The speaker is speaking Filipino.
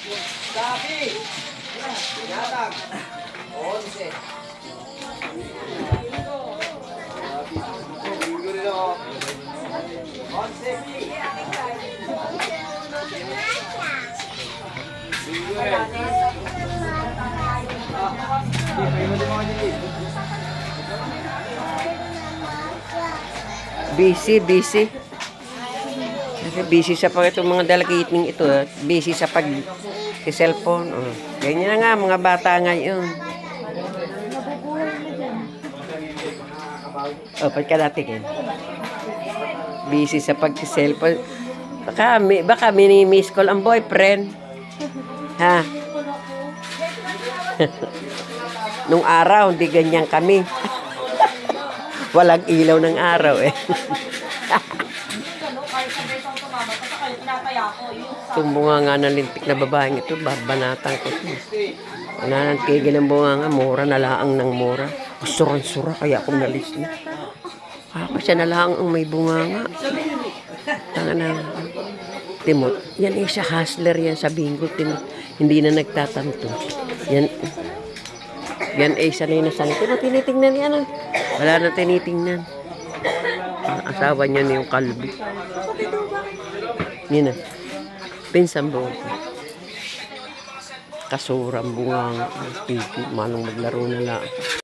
Sabi! Yatag! 11. Bingo rin ako. 11, P. Bingo rin. Pay mo din mga dili. Busy. Kasi busy sa pag itong mga dalakiting ito. Busy sa pag cellphone. Oh. Ganyan na nga mga bata ngayon. Oh, pagka natin busy sa pag-cellphone. Baka mini-miss call ang boyfriend. Ha? Nung araw, hindi ganyan kami. Walang ilaw ng araw eh. Tumbunga nga ng lintik na babaeng ito, babanatang ko ito. Wala nang tigil ng bunga nga, mura na laang ng mura. Suran-sura, kaya akong nalis na. Ako siya na lang ang may bunga nga. Tanga na. Timot, yan eh siya hustler yan sa bingo, Timot. Hindi na nagtatanto. Yan eh sanay na sanay. Timot, tinitingnan yan ah. Wala na tinitingnan. Ang asawa niya na yung kalbi. Yan na. Pinsang buong. Kasurang bunga. Manong maglaro na lang.